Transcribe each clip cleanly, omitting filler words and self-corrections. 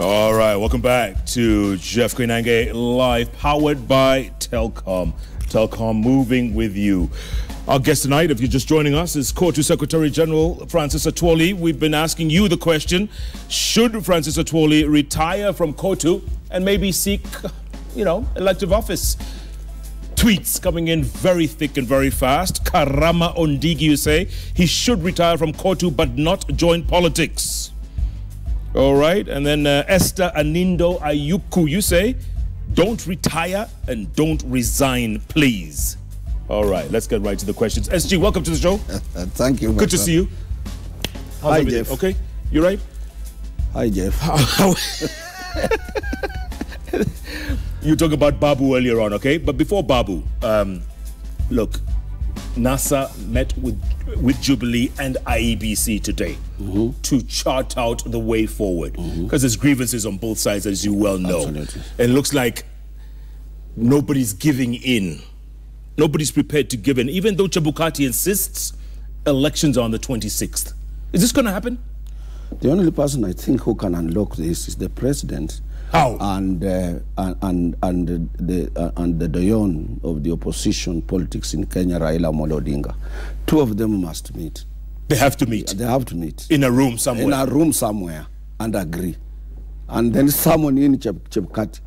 All right, welcome back to Jeff Koinange Live, powered by Telkom. Telkom, moving with you. Our guest tonight, if you're just joining us, is COTU Secretary General Francis Atwoli. We've been asking you the question, should Francis Atwoli retire from COTU and maybe seek, elective office? Tweets coming in very thick and very fast. Karama Ondigi, you say, he should retire from COTU but not join politics. All right, and then Esther Anindo Ayuku, you say, don't retire and don't resign, please. All right, let's get right to the questions. SG, welcome to the show. Thank you. Good to see you. How's everything? Jeff. Okay, you right? Hi, Jeff. You talked about Babu earlier on, okay? But before Babu, look, NASA met with Jubilee and IEBC today to chart out the way forward, because there's grievances on both sides, as you well know. Absolutely. It looks like nobody's giving in. Nobody's prepared to give in, even though Chebukati insists elections are on the 26th. Is this going to happen? The only person I think who can unlock this is the president. How? And the Dayon of the opposition politics in Kenya, Raila Amolo Odinga. Two of them must meet. They have to meet. They have to meet in a room somewhere. In a room somewhere and agree, and then someone in Chebukati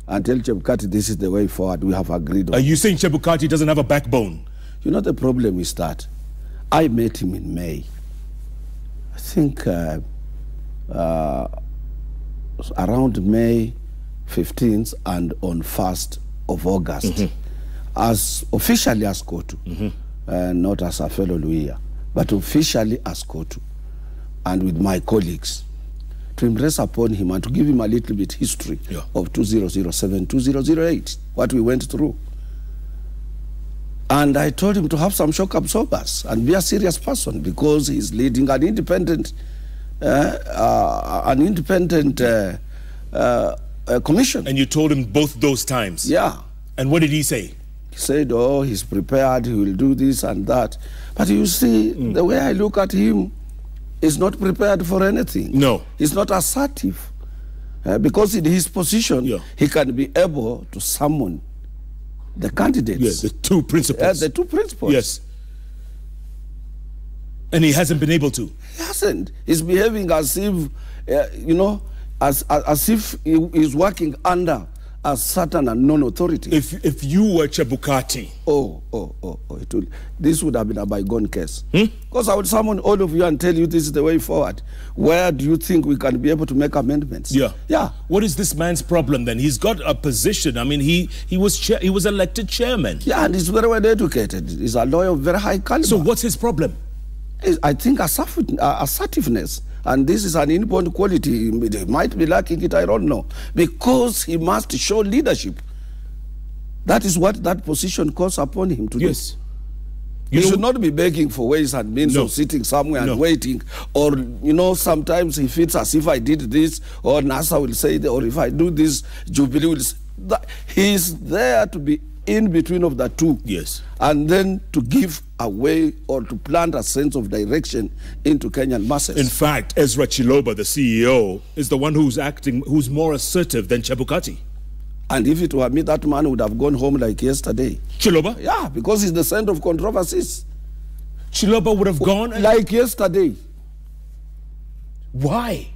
and tell Chebukati this is the way forward. We have agreed on. Are you saying Chebukati doesn't have a backbone? You know, the problem is that I met him in May. I think around May 15th and on 1st of August, as officially as COTU, not as a fellow lawyer, but officially as COTU, and with my colleagues, to impress upon him and to give him a little bit history of 2007, 2008, what we went through. And I told him to have some shock absorbers and be a serious person, because he's leading an independent commission. And you told him both those times? Yeah. And what did he say? He said, oh, he's prepared, he will do this and that. But you see, the way I look at him, he's not prepared for anything. No. He's not assertive. Because in his position, he can be able to summon the candidates. Yes, the two principals. The two principals. Yes. And he hasn't been able to. He hasn't. He's behaving as if, as if he's working under a certain and non-authority. If you were Chebukati. This would have been a bygone case. Because I would summon all of you and tell you this is the way forward. Where do you think we can be able to make amendments? Yeah. What is this man's problem then? He's got a position. I mean, he was elected chairman. Yeah, and he's very well educated. He's a lawyer of very high caliber. So what's his problem? I think assertiveness. And this is an inborn quality. He might be lacking it, I don't know. Because he must show leadership. That is what that position calls upon him to do. Yes. You should not be begging for ways and means of sitting somewhere and waiting. Or, sometimes he feels as if I did this, or NASA will say, or if I do this, Jubilee will say. He's there to be in between of the two. Yes. And then to give a way or to plant a sense of direction into Kenyan masses. In fact, Ezra Chiloba, the CEO, is the one who's more assertive than Chebukati. And if it were me, that man would have gone home like yesterday. Chiloba? Yeah, because he's the center of controversies. Chiloba would have gone? Like yesterday. Why?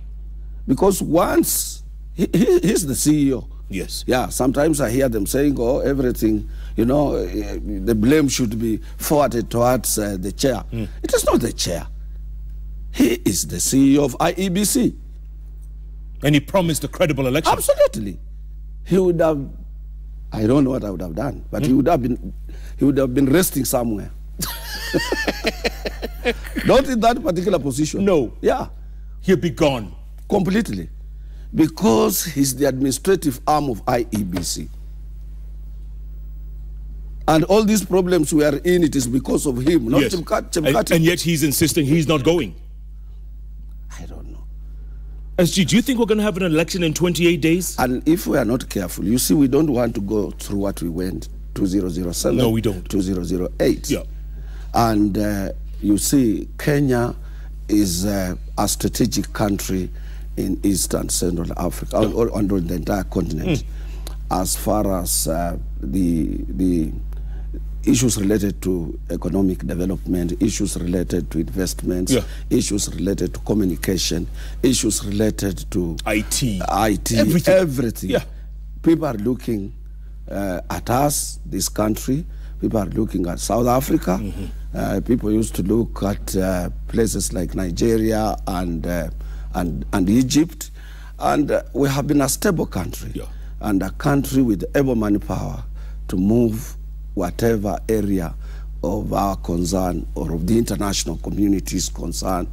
Because once, he's the CEO. Yes. Yeah, sometimes I hear them saying, oh, everything, the blame should be forwarded towards the chair. It is not the chair. He is the CEO of IEBC. And he promised a credible election. Absolutely. He would have, I don't know what I would have done, but he would have been resting somewhere. Not in that particular position. No. Yeah. He'll be gone. Completely. Because he's the administrative arm of IEBC. And all these problems we are in, it is because of him, not Chebukati. And yet he's insisting he's not going. I don't know. SG, do you think we're going to have an election in 28 days? And if we are not careful, you see, we don't want to go through what we went, 2007. No, we don't. 2008. Yeah. And you see, Kenya is a strategic country in East and Central Africa, or on the entire continent, as far as the issues related to economic development, issues related to investments, issues related to communication, issues related to IT, everything. Yeah. People are looking at us, this country. People are looking at South Africa. People used to look at places like Nigeria and Egypt, and we have been a stable country and a country with able manpower to move whatever area of our concern or of the international community's concern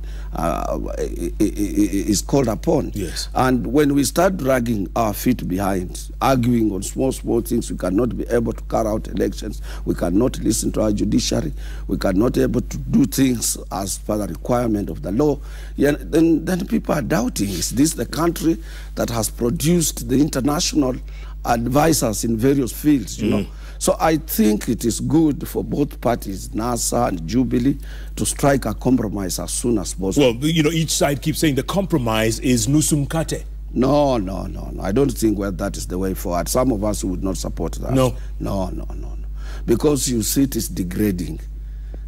is called upon. Yes. And when we start dragging our feet behind, arguing on small things, we cannot be able to carry out elections, we cannot listen to our judiciary, we cannot be able to do things as per the requirement of the law, then people are doubting, is this the country that has produced the international advisors in various fields, you know? So I think it is good for both parties, NASA and Jubilee, to strike a compromise as soon as possible. Well, you know, each side keeps saying the compromise is Nusumkate. No. I don't think that is the way forward. Some of us would not support that. No. Because you see it is degrading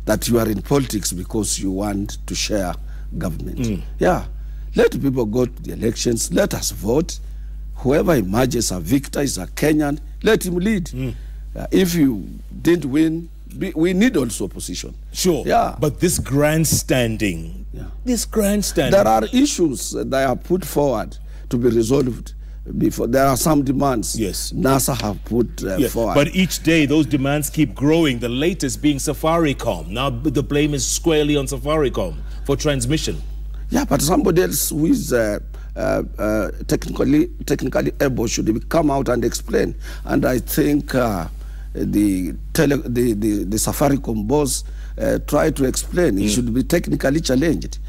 that you are in politics because you want to share government. Yeah. Let people go to the elections. Let us vote. Whoever emerges a victor is a Kenyan. Let him lead. If you didn't win, we need also opposition. Sure. Yeah. But this grandstanding, there are issues that are put forward to be resolved before. There are some demands. Yes. NASA have put forward. But each day those demands keep growing. The latest being Safaricom. Now the blame is squarely on Safaricom for transmission. Yeah, but somebody else who is technically able should come out and explain. And I think the Safaricom boss tried to explain. He should be technically challenged.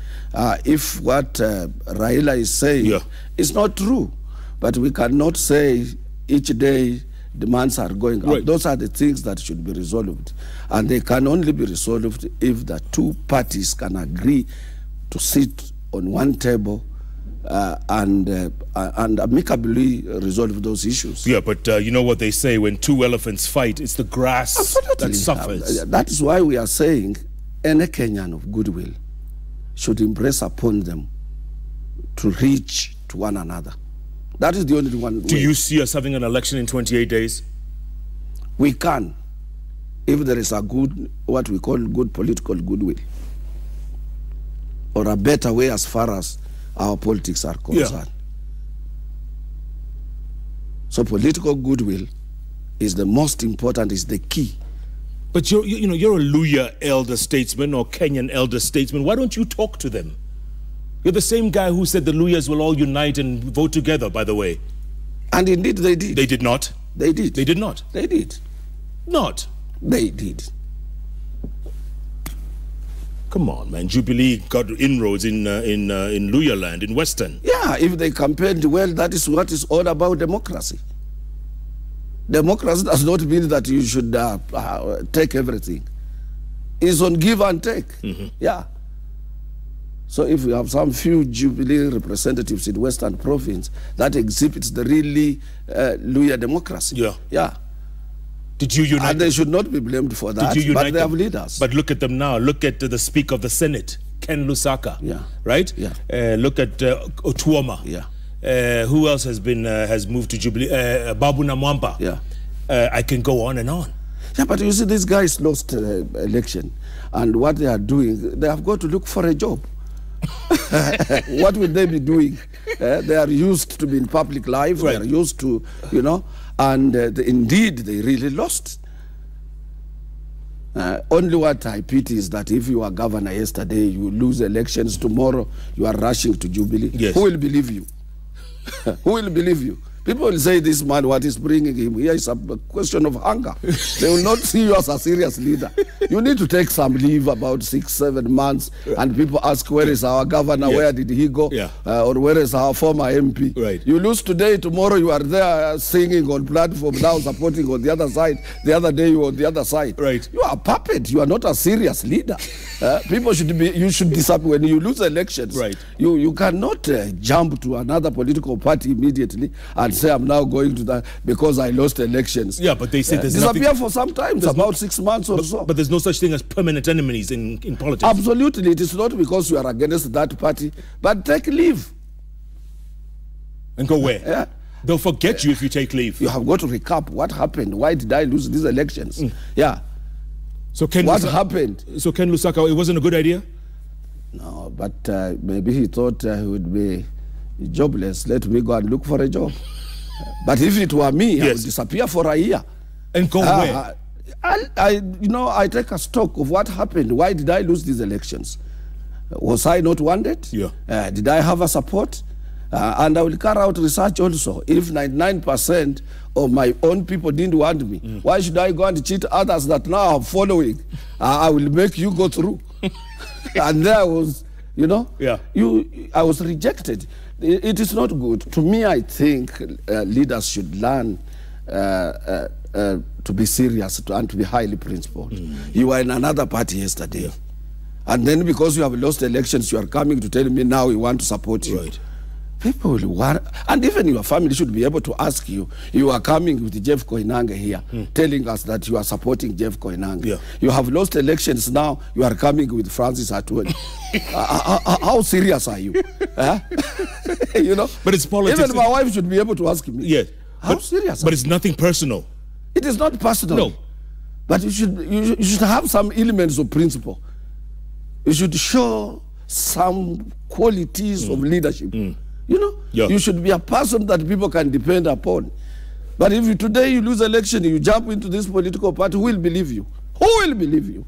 If what Raila is saying is not true, but we cannot say each day demands are going up. Those are the things that should be resolved, and they can only be resolved if the two parties can agree to sit on one table and amicably resolve those issues. Yeah, but you know what they say, when two elephants fight, it's the grass that suffers. That is why we are saying any Kenyan of goodwill should embrace upon them to reach to one another. That is the only one way. Do you see us having an election in 28 days? We can, if there is a good, what we call good political goodwill, or a better way as far as our politics are concerned. So political goodwill is the most important, is the key. But you're a Luhya elder statesman or Kenyan elder statesman. Why don't you talk to them? You're the same guy who said the Luhyas will all unite and vote together, by the way. And indeed they did. They did not. They did. They did not. They did. Not. They did. Come on, man. Jubilee got inroads in Luhya land, in Western. Yeah, if they campaigned well, that is what is all about democracy. Democracy does not mean that you should take everything. It's on give and take. Yeah. So if we have some few Jubilee representatives in Western Province, that exhibits the really Luhya democracy. Yeah. Did you unite? And they should not be blamed for that, but they have leaders. But look at them now. Look at the Speaker of the Senate, Ken Lusaka. Yeah. Right? Yeah. Look at Otuoma. Yeah. Who else has moved to Jubilee? Babu Namwamba. Yeah. I can go on and on. Yeah, but you see, these guys lost election, and what they are doing, they have got to look for a job. What would they be doing? They are used to be in public life. They are used to, and indeed they really lost. Only what I pity is that if you are governor yesterday, you lose elections tomorrow, you are rushing to Jubilee. Yes. Who will believe you? Who will believe you? People will say, this man, what is bringing him here is a question of hunger. They will not see you as a serious leader. You need to take some leave, about 6-7 months, and people ask, where is our governor? Yes. Where did he go? Yeah. Or where is our former MP? Right. You lose today, tomorrow you are there singing on platform, now supporting on the other side. The other day you were on the other side. Right. You are a puppet. You are not a serious leader. People should be, you should disappear. When you lose elections, right. you cannot jump to another political party immediately and say, I'm now going to that because I lost elections. Yeah, but they say there's disappear nothing, for some time, about 6 months or so. But there's no such thing as permanent enemies in politics. Absolutely. It is not because you are against that party, but take leave. And go where? Yeah. They'll forget you if you take leave. You have got to recap what happened. Why did I lose these elections? Yeah. So what happened? So Ken Lusaka, it wasn't a good idea? No, but maybe he thought he would be jobless. Let me go and look for a job. But if it were me, I would disappear for a year. And go where? I take a stock of what happened. Why did I lose these elections? Was I not wanted? Yeah. Did I have a support? And I will carry out research also. If 99% of my own people didn't want me, why should I go and cheat others that now are following? I will make you go through. And there was, I was rejected. It is not good. To me, I think leaders should learn to be serious and to be highly principled. You were in another party yesterday. And then because you have lost elections, you are coming to tell me now we want to support you. Right. People will want, and even your family should be able to ask you. You are coming with Jeff Koinange here, telling us that you are supporting Jeff Koinange. Yeah. You have lost elections now, you are coming with Francis Atwoli. How serious are you? But it's politics. Even my wife should be able to ask me. Yes. How serious? But it's nothing personal. It is not personal. No. But you should have some elements of principle. You should show some qualities of leadership. You should be a person that people can depend upon. But if today you lose election, you jump into this political party, who will believe you? Who will believe you?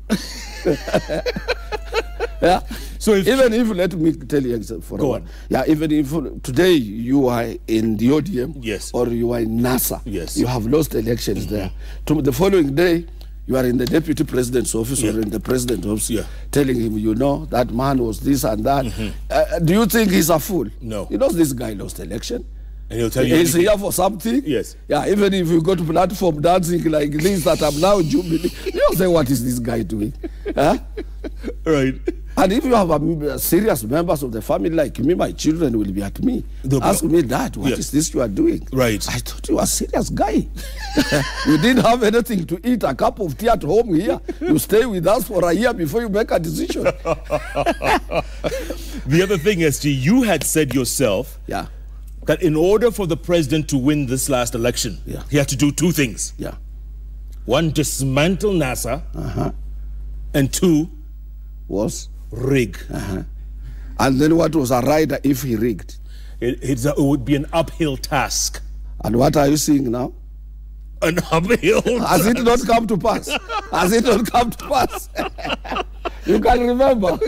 Yeah. So even if, let me tell you for a while. Yeah, even if today you are in the ODM, yes, or you are in NASA, yes, you have lost elections there. The following day, you are in the deputy president's office or in the president's office, telling him, that man was this and that. Do you think he's a fool? No. He knows this guy lost election. And he'll tell you he's here for something. Yes. Yeah, even if you go to platform dancing like this, that I'm now jubilee, you'll say, what is this guy doing? Huh? Right. And if you have serious members of the family like me, my children will be at me. Ask me, Dad, what is this you are doing? Right. I thought you were a serious guy. You didn't have anything to eat, a cup of tea at home here. You stay with us for a year before you make a decision. The other thing is, you had said yourself that in order for the president to win this last election, he had to do two things. Yeah. One, dismantle NASA, and two, was rig. And then what was a rider if he rigged? It would be an uphill task. And what are you seeing now? An uphill task. Has it not come to pass? Has it not come to pass? You can remember.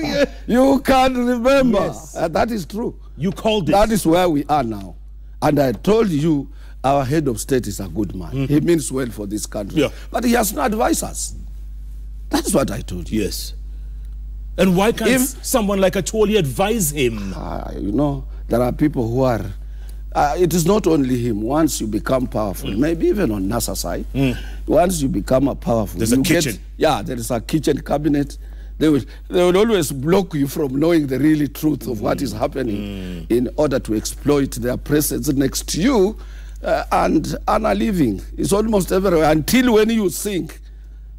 You can remember. Yes. That is true. You called it. That is where we are now. And I told you, our head of state is a good man. He means well for this country. But he has no advisors. That's what I told you. Yes. And why can't someone like Atwoli advise him? There are people who are... it is not only him. Once you become powerful, maybe even on NASA side, once you become a powerful... There's a kitchen. There is a kitchen cabinet. They will always block you from knowing the real truth of what is happening in order to exploit their presence next to you and earn a living. It's almost everywhere until when you sink,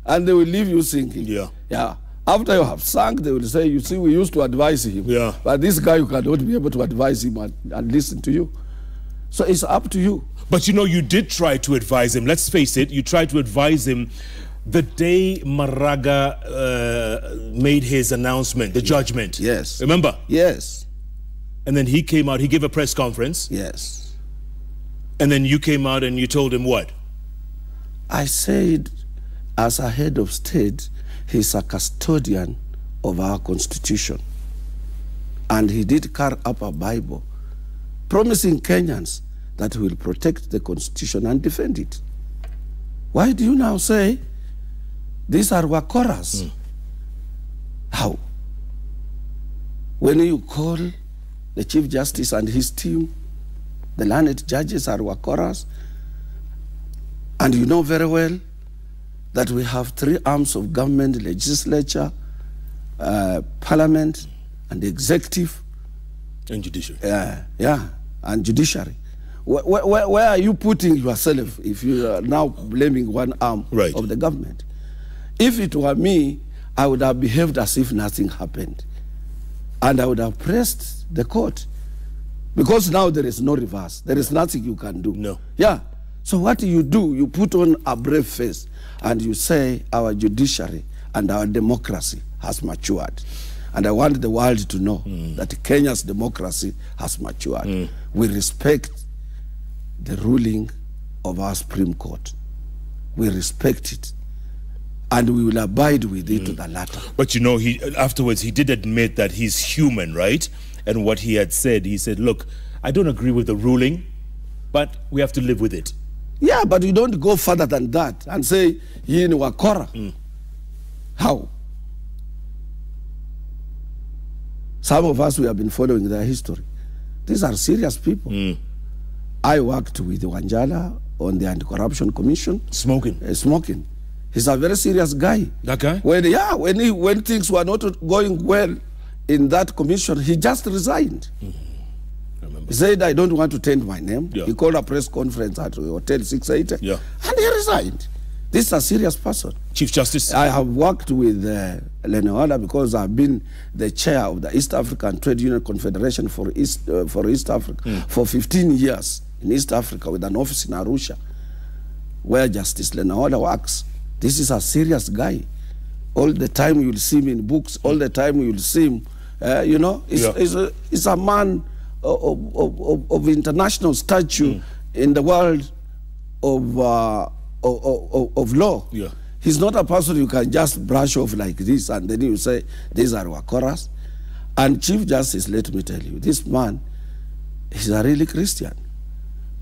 and they will leave you sinking. Yeah. After you have sunk, they will say, you see, we used to advise him. But this guy, you cannot be able to advise him and listen to you. So it's up to you. But you did try to advise him. Let's face it, you tried to advise him the day Maraga made his announcement, the judgment. Yes. Remember? Yes. And then he came out, he gave a press conference. Yes. And then you came out and you told him what? I said, as a head of state, he's a custodian of our constitution. And he did carry up a Bible promising Kenyans that will protect the Constitution and defend it. Why do you now say these are wakoras? How? When you call the Chief Justice and his team, the learned judges are wakoras, and you know very well that we have 3 arms of government: legislature, parliament, and the executive. And judiciary. Yeah, and judiciary. Where are you putting yourself if you are now blaming one arm of the government? If it were me, I would have behaved as if nothing happened. And I would have pressed the court. Because now there is no reverse. There is nothing you can do. No. Yeah. So what do? You put on a brave face and you say our judiciary and our democracy has matured. And I want the world to know that Kenya's democracy has matured. We respect the ruling of our Supreme Court. We respect it. And we will abide with it to the latter. But you know, afterwards he did admit that he's human, right? And what he had said, he said, look, I don't agree with the ruling, but we have to live with it. Yeah, but you don't go further than that and say, he in wakora. How? Some of us, we have been following their history. These are serious people. I worked with Wanjala on the Anti-Corruption Commission. Smoking. He's a very serious guy. That guy? When things were not going well in that commission, he just resigned. He said, I don't want to taint my name. He called a press conference at Hotel 680. And he resigned. This is a serious person. Chief Justice? I have worked with Leneola because I've been the chair of the East African Trade Union Confederation for East Africa for 15 years in East Africa, with an office in Arusha, where Justice Leneola works. This is a serious guy. All the time you'll see him in books. All the time you'll see him, you know, he's a man of international stature in the world of law. He's not a person you can just brush off like this and then you say, these are wakoras. And Chief Justice, let me tell you, this man, he's a really Christian.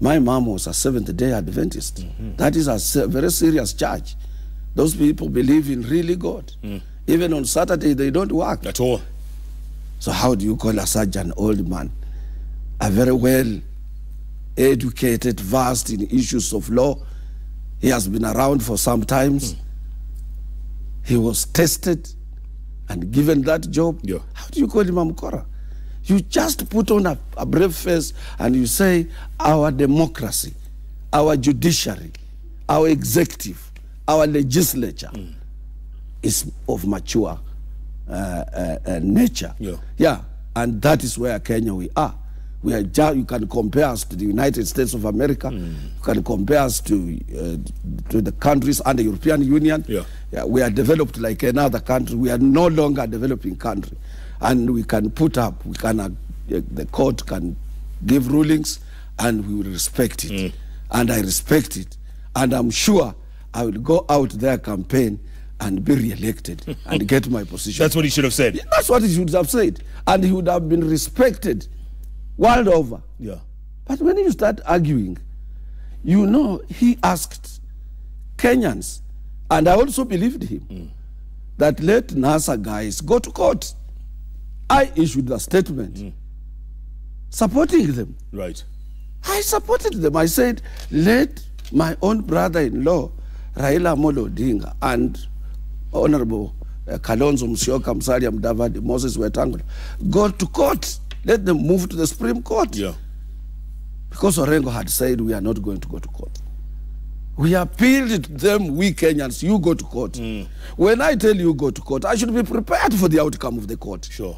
My mom was a Seventh-day Adventist. That is a very serious charge. Those people believe in really God. Even on Saturday, they don't work. At all. So how do you call such an old man? A very well educated, versed in issues of law. He has been around for some times. He was tested and given that job. How do you call him a mkora? You just put on a brave face and you say, our democracy, our judiciary, our executive, our legislature is of mature nature. And that is where Kenya we are. You can compare us to the United States of America. You can compare us to the countries under the European Union. We are developed like another country. We are no longer a developing country. And we can put up, the court can give rulings and we will respect it. And I respect it. And I'm sure I will go out there campaign and be re-elected and get my position. That's what he should have said. That's what he should have said. And he would have been respected world over. But when you start arguing, you know, he asked Kenyans, and I also believed him, that let NASA guys go to court. I issued a statement supporting them. I supported them. I said, let my own brother-in-law, Raila Amolo Odinga, and Honorable Kalonzo Musyoka, Musalia Mudavadi, Moses Wetangula, go to court. Let them move to the Supreme Court. Because Orengo had said we are not going to go to court. We appealed to them, we Kenyans, you go to court. When I tell you go to court, I should be prepared for the outcome of the court. Sure.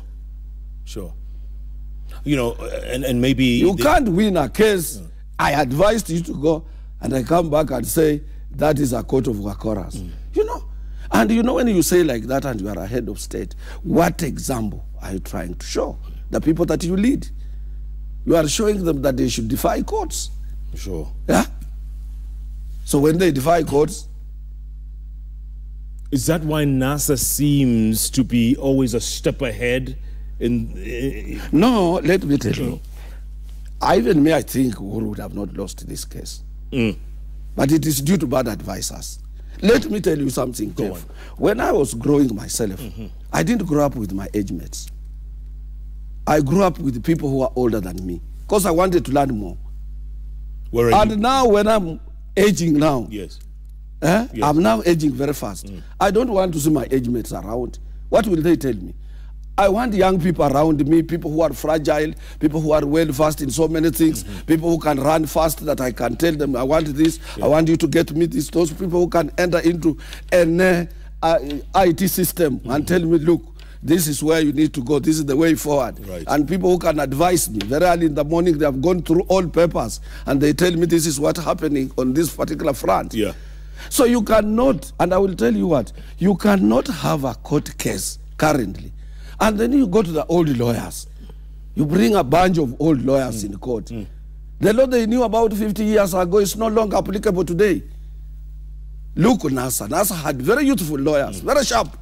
You know, and maybe... You can't win a case. I advised you to go, and I come back and say, that is a court of wakoras. You know? And you know, when you say like that and you are a head of state, what example are you trying to show the people that you lead? You are showing them that they should defy courts. Yeah? So when they defy courts... Is that why NASA seems to be always a step ahead? No, let me tell you. Even me, I think Uhuru would have not lost this case. But it is due to bad advisors. Let me tell you something, Jeff. When I was growing myself, I didn't grow up with my age mates. I grew up with people who are older than me because I wanted to learn more. And now when I'm aging now, yes. I'm now aging very fast. I don't want to see my age mates around. What will they tell me? I want young people around me, people who are fragile, people who are well versed in so many things, people who can run fast that I can tell them, I want this, I want you to get me this. Those people who can enter into an IT system and tell me, look, this is where you need to go, this is the way forward. Right. And people who can advise me. Very early in the morning, they have gone through all papers and they tell me this is what's happening on this particular front. Yeah. So you cannot, and I will tell you what, you cannot have a court case currently. And then you go to the old lawyers. You bring a bunch of old lawyers in court. The law they knew about 50 years ago is no longer applicable today. Look, NASA. NASA had very youthful lawyers, very sharp,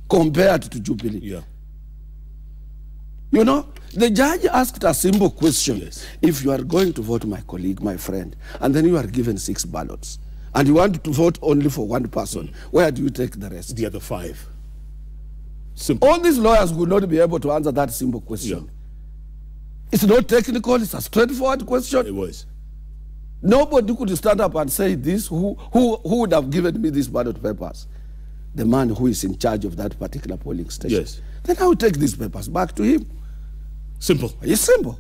compared to Jubilee. Yeah. You know, the judge asked a simple question. Yes. If you are going to vote my colleague, my friend, and then you are given 6 ballots, and you want to vote only for one person, where do you take the rest? The other 5. Simple. All these lawyers would not be able to answer that simple question. Yeah. It's not technical, it's a straightforward question. It was. Nobody could stand up and say this. Who would have given me these ballot papers? The man who is in charge of that particular polling station. Yes. Then I will take these papers back to him. Simple. It's simple.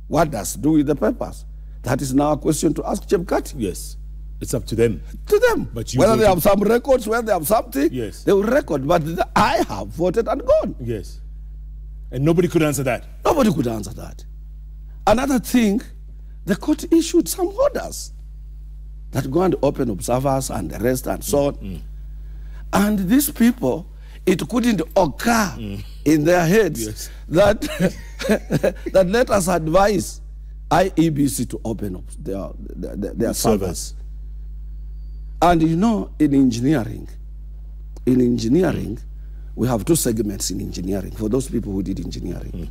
What does do with the papers? That is now a question to ask Chebukati. Yes. It's up to them. To them. But you whether they have some records, whether they have something, yes, they will record. But I have voted and gone. Yes. And nobody could answer that. Nobody could answer that. Another thing, the court issued some orders that go and open observers and the rest and so on. And these people, it couldn't occur in their heads that, that let us advise IEBC to open up their servers. And you know, in engineering, we have 2 segments in engineering, for those people who did engineering.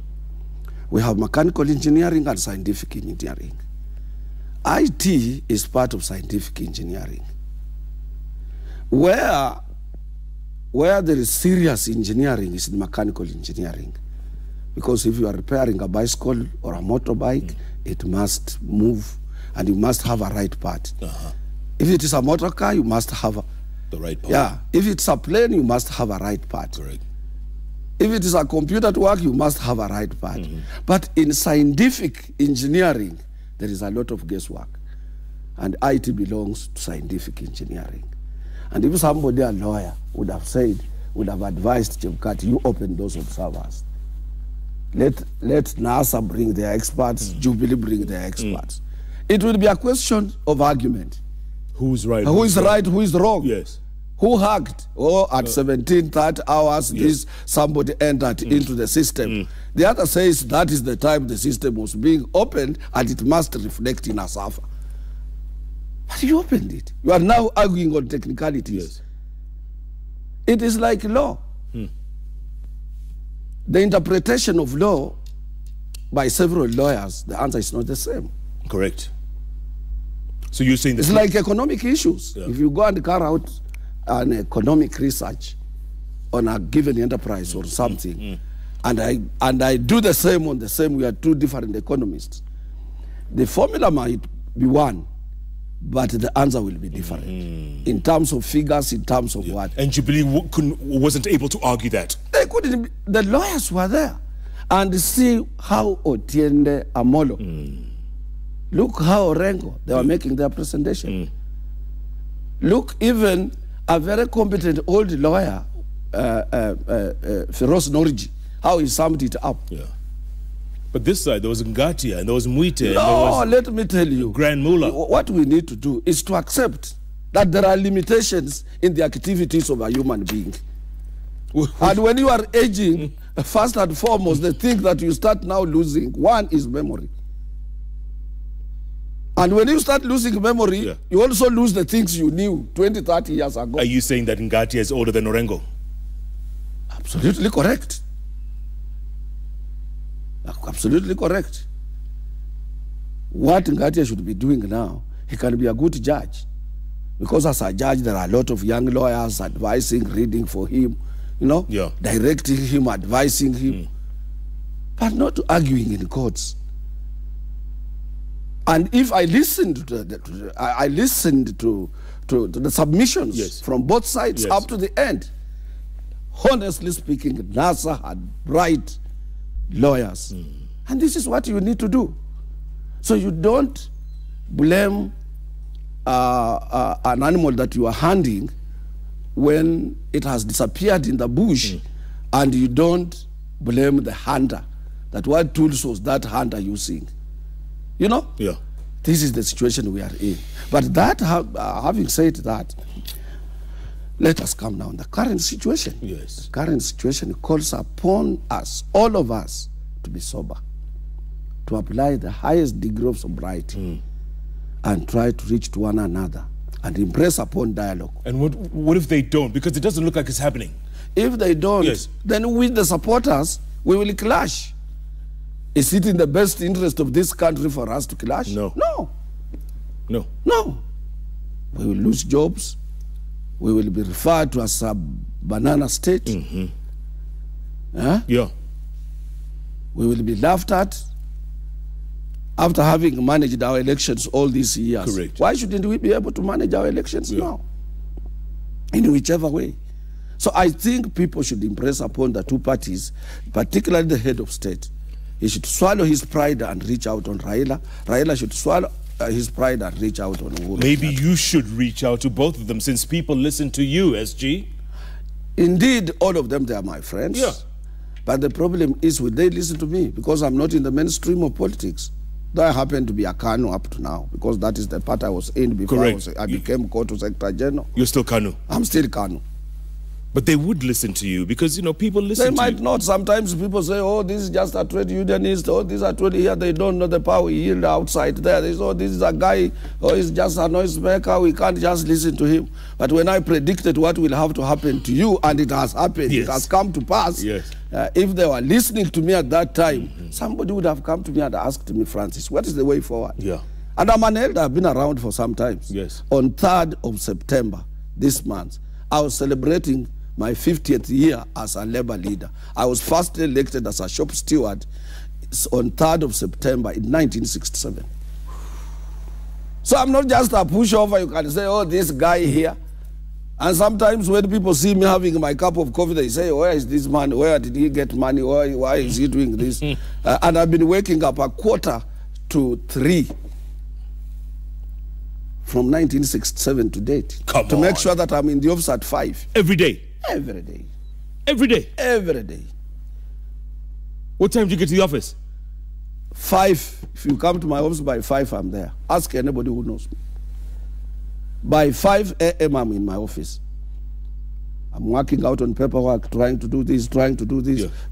We have mechanical engineering and scientific engineering. IT is part of scientific engineering. Where there is serious engineering is in mechanical engineering. Because if you are repairing a bicycle or a motorbike, it must move and you must have a right part. If it is a motor car, you must have the right part. Yeah. If it's a plane, you must have a right part. Correct. If it is a computer to work, you must have a right part. But in scientific engineering, there is a lot of guesswork. And IT belongs to scientific engineering. And if somebody, a lawyer, would have advised Chebukati, you open those observers. Let NASA bring their experts, Jubilee bring their experts. It will be a question of argument. Who's right? Who is right, who is wrong? Yes. Who hacked? Or at 17:30 hours, this somebody entered into the system. The other says that is the time the system was being opened and it must reflect in ASAFA. But you opened it. You are now arguing on technicalities. Yes. It is like law. The interpretation of law by several lawyers, the answer is not the same. Correct. So you're saying it's like economic issues. Yeah. If you go and carry out an economic research on a given enterprise or something, and I do the same on the same, we are 2 different economists. The formula might be one, but the answer will be different in terms of figures, in terms of what. And Jubilee wasn't able to argue that. They couldn't. The lawyers were there, and see how Otiende Amolo. Look how Orengo, they were making their presentation. Look, even a very competent old lawyer, Feroz Noriji, how he summed it up. Yeah. But this side, there was Ngatia, and there was Muite. No, let me tell you. Grand Mullah. What we need to do is to accept that there are limitations in the activities of a human being. And when you are aging, first and foremost, the thing that you start now losing, one is memory. And when you start losing memory, you also lose the things you knew 20, 30 years ago. Are you saying that Ngatia is older than Orengo? Absolutely correct. Absolutely correct. what Ngatia should be doing now, he can be a good judge. Because as a judge, there are a lot of young lawyers advising, reading for him, you know, directing him, advising him, but not arguing in courts. And if I listened to the submissions from both sides up to the end, honestly speaking, NASA had bright lawyers. And this is what you need to do. So you don't blame an animal that you are hunting when it has disappeared in the bush, and you don't blame the hunter. That what tools was that hunter using? You know? Yeah. This is the situation we are in. But that, having said that, let us come down. The current situation. Yes. The current situation calls upon us, all of us, to be sober, to apply the highest degree of sobriety, and try to reach to one another and impress upon dialogue. And what if they don't? Because it doesn't look like it's happening. If they don't, then with the supporters, we will clash. Is it in the best interest of this country for us to clash? No. No. No. No. We will lose jobs. We will be referred to as a banana state. Yeah. We will be laughed at after having managed our elections all these years. Correct. Why shouldn't we be able to manage our elections now? In whichever way. So I think people should impress upon the two parties, particularly the head of state. He should swallow his pride and reach out on Raila. Raila should swallow his pride and reach out on Uhuru. Maybe you should reach out to both of them, since people listen to you, SG. Indeed, all of them, they are my friends. Yeah. But the problem is, will they listen to me? Because I'm not in the mainstream of politics. Though I happen to be a KANU up to now, because that is the part I was in before I became COTU Secretary General. You're still KANU? I'm still KANU. But they would listen to you, because, you know, people listen to you. They might not. Sometimes people say, oh, this is just a trade unionist. Oh, this is a trade here. They don't know the power we yield outside there. They say, oh, this is a guy. Oh, he's just a noisemaker. We can't just listen to him. But when I predicted what will have to happen to you, and it has happened, it has come to pass. If they were listening to me at that time, somebody would have come to me and asked me, Francis, what is the way forward? And I'm an elder. I've been around for some time. On 3rd of September, this month, I was celebrating my 50th year as a Labour leader. I was first elected as a shop steward on 3rd of September in 1967. So I'm not just a pushover. You can say, oh, this guy here. And sometimes when people see me having my cup of coffee, they say, where is this man? Where did he get money? Why is he doing this? And I've been waking up 2:45 from 1967 to date. To make sure that I'm in the office at 5. Every day? Every day. Every day? Every day. What time do you get to the office? 5. If you come to my office by 5, I'm there. Ask anybody who knows me. By 5 a.m. I'm in my office. I'm working out on paperwork, trying to do this,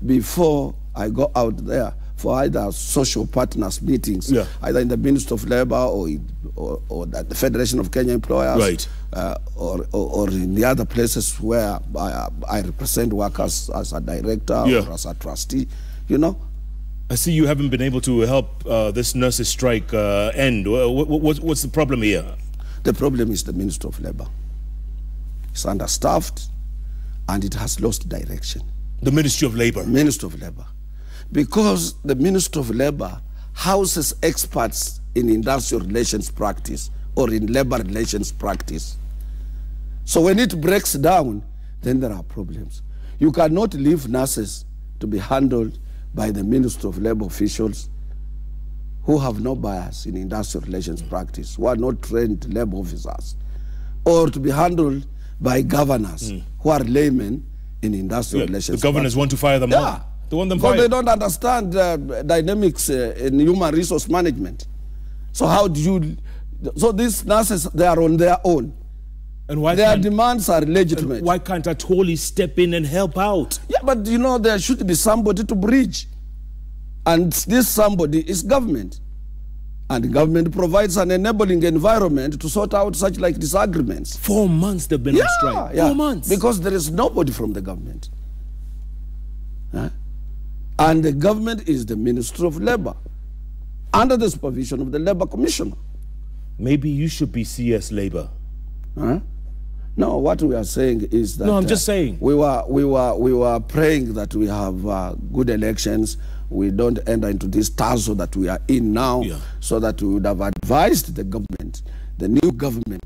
before I go out there for either social partners meetings, either in the Ministry of Labour or the Federation of Kenya Employers, or in the other places where I represent workers as a director or as a trustee, you know. I see you haven't been able to help this nurses' strike end. What's the problem here? The problem is the Ministry of Labour. It's understaffed and it has lost direction. The Ministry of Labour? Ministry of Labour. Because the Ministry of Labour houses experts in industrial relations practice or in labor relations practice. So when it breaks down, then there are problems. You cannot leave nurses to be handled by the Ministry of Labour officials who have no bias in industrial relations practice, who are not trained labor officers, or to be handled by governors who are laymen in industrial relations. The governors want to fire them all. They want them fired. But they don't understand dynamics in human resource management. So how do you... So these nurses, they are on their own. And why their demands are legitimate. Why can't Atwoli step in and help out? Yeah, but you know, there should be somebody to bridge. And this somebody is government. And government provides an enabling environment to sort out such like disagreements. 4 months they've been on strike. 4 months. Because there is nobody from the government. And the government is the Ministry of Labour. under the supervision of the Labour Commissioner. Maybe you should be CS Labour. Huh? No, what we are saying is that... No, I'm just saying. We were praying that we have good elections. We don't enter into this tussle that we are in now, so that we would have advised the government, the new government,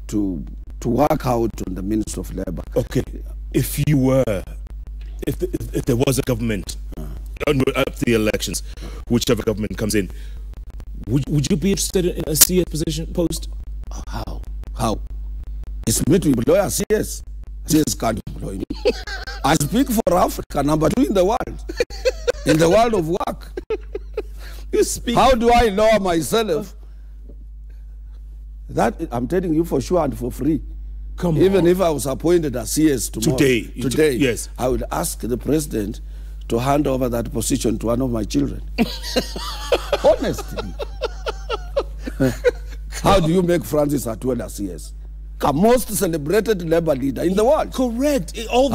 to work out on the Minister of Labour. Okay, if there was a government after the elections, whichever government comes in, would you be interested in a CS position post? How? It's me to employ a CS. CS can't employ me. I speak for Africa, number 2 in the world. In the world of work. You speak. How do I lower myself? That I'm telling you for sure and for free. Even if I was appointed as CS today, yes, I would ask the president to hand over that position to one of my children. Honestly. How do you make Francis Atwoli a CS? The most celebrated Labour leader in the world. Correct. All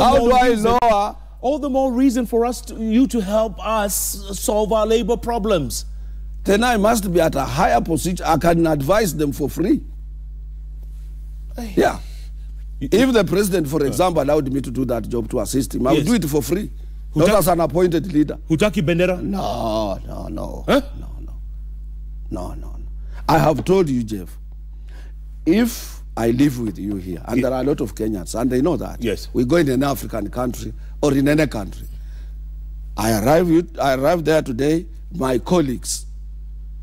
the more reason for you to help us solve our labour problems. Then I must be at a higher position. I can advise them for free. Yeah. If the president, for example, allowed me to do that job to assist him, I would do it for free. Not as an appointed leader. Hutaki Bendera? No. Huh? No. I have told you, Jeff, if I live with you here, and there are a lot of Kenyans, and they know that. Yes. We go in an African country or in any country. I arrived there today. My colleagues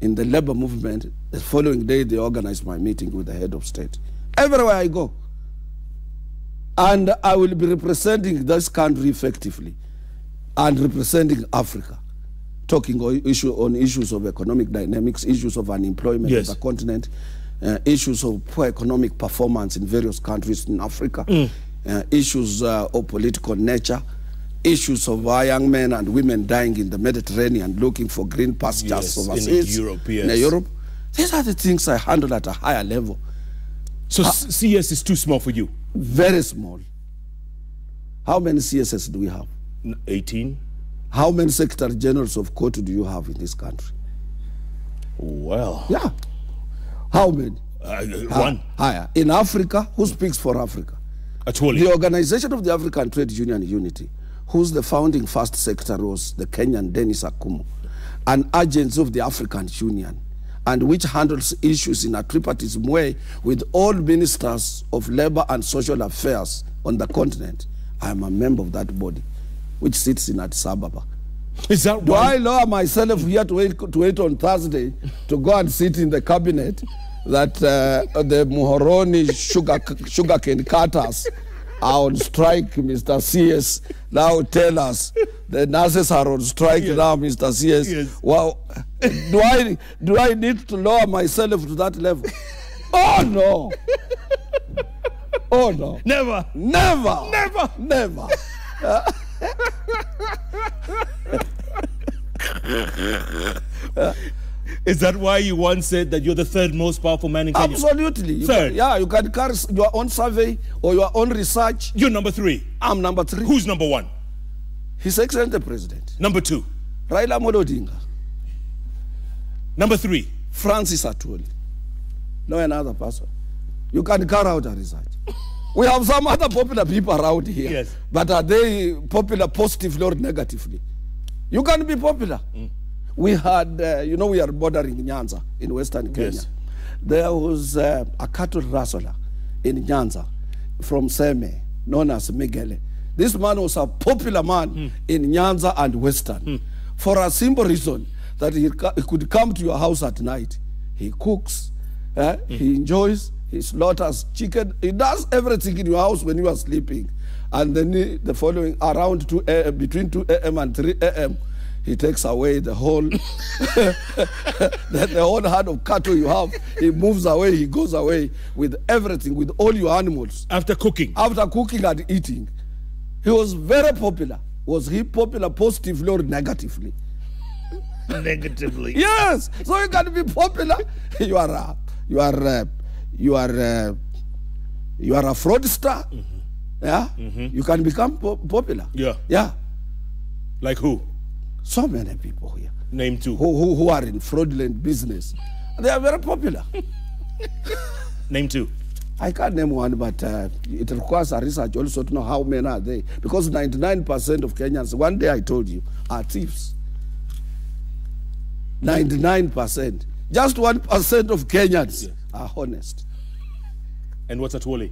in the labor movement, the following day, they organized my meeting with the head of state. Everywhere I go. And I will be representing this country effectively and representing Africa, talking on issues of economic dynamics, issues of unemployment in the continent, issues of poor economic performance in various countries in Africa, issues of political nature, issues of our young men and women dying in the Mediterranean looking for green pastures overseas. In Europe, in Europe. These are the things I handle at a higher level. So CS is too small for you? Very small. How many CSS do we have? 18. How many Secretary Generals of COTU do you have in this country? Well. Yeah. How many? One. Higher. In Africa, who speaks for Africa? Atwoli. The Organization of the African Trade Union Unity, whose the founding first secretary was the Kenyan Dennis Akumu, an agency of the African Union, and which handles issues in a tripartite way with all ministers of labor and social affairs on the continent. I am a member of that body, which sits in Addis Ababa. Is that do I lower myself here to wait on Thursday to go and sit in the cabinet that the Muhoroni sugarcane cutters are on strike, Mr. CS? Now tell us, the nurses are on strike now, Mr. CS. Yes. Wow, do I need to lower myself to that level? Oh no! Oh no! Never! Is that why you once said that you're the third most powerful man in Kenya? Absolutely. Third? You can carry your own survey or your own research. You're number 3. I'm number 3. Who's number 1? His Excellency the President. Number 2? Raila Amolo Odinga. Number 3? Francis Atwoli. No another person. You can carry out a research. We have some other popular people around here. Yes. But are they popular positively or negatively? You can be popular. We had, we are bordering Nyanza in Western Kenya. Yes. There was a cattle rustler in Nyanza from Seme, known as Migele. This man was a popular man in Nyanza and Western for a simple reason that he could come to your house at night. He cooks, he enjoys, he slaughters chicken. He does everything in your house when you are sleeping. And then the following, around 2 a.m., between 2 a.m. and 3 a.m., he takes away the whole the whole herd of cattle you have. He moves away, he goes away with everything, with all your animals. After cooking? After cooking and eating. He was very popular. Was he popular positively or negatively? Negatively. Yes. So you can be popular. You are a fraudster. Yeah. You can become popular. Yeah. Yeah. Like who? So many people here. Name two. Who are in fraudulent business. They are very popular. Name two. I can't name one, but it requires a research also to know how many are they. Because 99% of Kenyans, one day I told you, are thieves. 99%. Just 1% of Kenyans are honest. And what's Atwoli?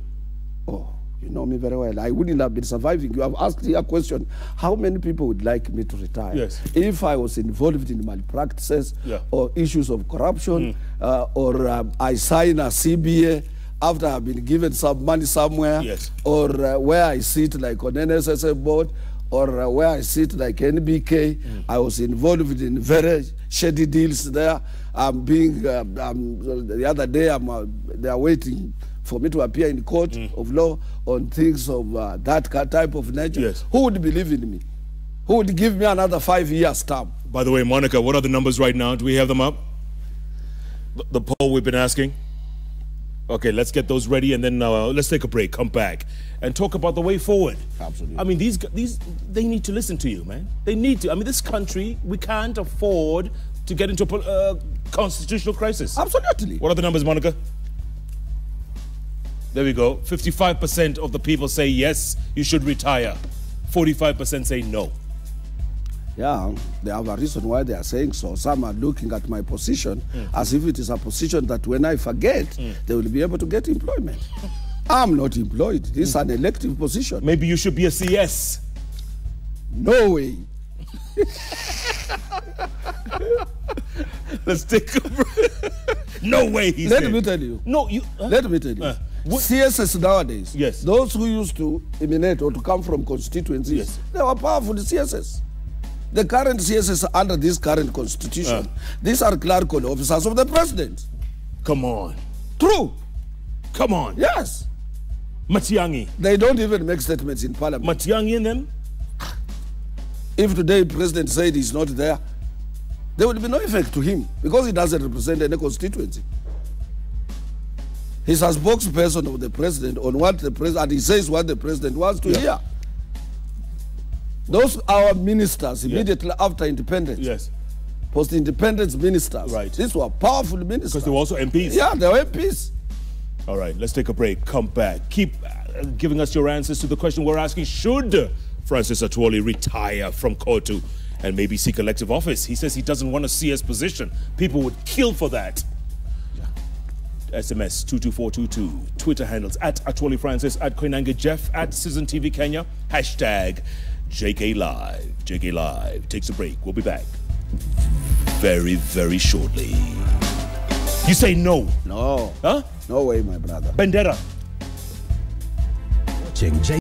Oh, you know me very well. I wouldn't have been surviving. You have asked me a question. How many people would like me to retire? Yes. If I was involved in malpractices or issues of corruption, or I sign a CBA after I've been given some money somewhere, or where I sit like on NSSA board, or where I sit like NBK, I was involved in very shady deals there. I'm being, the other day, they are waiting for me to appear in court of law on things of that type of nature. Yes. Who would believe in me? Who would give me another 5 years term? By the way, Monica, what are the numbers right now? Do we have them up? The poll we've been asking? Okay, let's get those ready, and then let's take a break, come back, and talk about the way forward. Absolutely. I mean, these they need to listen to you, man. They need to. I mean, this country, we can't afford to get into a constitutional crisis. Absolutely. What are the numbers, Monica? There we go. 55% of the people say yes, you should retire. 45% say no. Yeah, they have a reason why they are saying so. Some are looking at my position as if it is a position that when I forget, they will be able to get employment. I'm not employed. This is an elective position. Maybe you should be a CS. No way. Let's take a break. No way, he said. Let me tell you. No, you... Let me tell you. CSS nowadays, those who used to emanate or to come from constituencies, they were powerful CSS. The current CSS under this current constitution, these are clerical officers of the president. Come on. True. Come on. Yes. Matiang'i. They don't even make statements in parliament. Matiang'i in them? If today president said he's not there, there will be no effect to him because he doesn't represent any constituency. He's a spokesperson of the president on what the president, and he says what the president wants to hear. Those our ministers immediately after independence, post-independence ministers, these were powerful ministers. Because they were also MPs. Yeah, they were MPs. All right, let's take a break, come back. Keep giving us your answers to the question we're asking. Should Francis Atwoli retire from COTU and maybe seek elective office? He says he doesn't want a CS position. People would kill for that. SMS 22422. Twitter handles at Atwoli Francis, at Koinange Jeff, at Citizen TV Kenya, hashtag JK Live. JK Live takes a break. We'll be back very, very shortly. You say no? No. Huh? No way, my brother. Bandera. Watching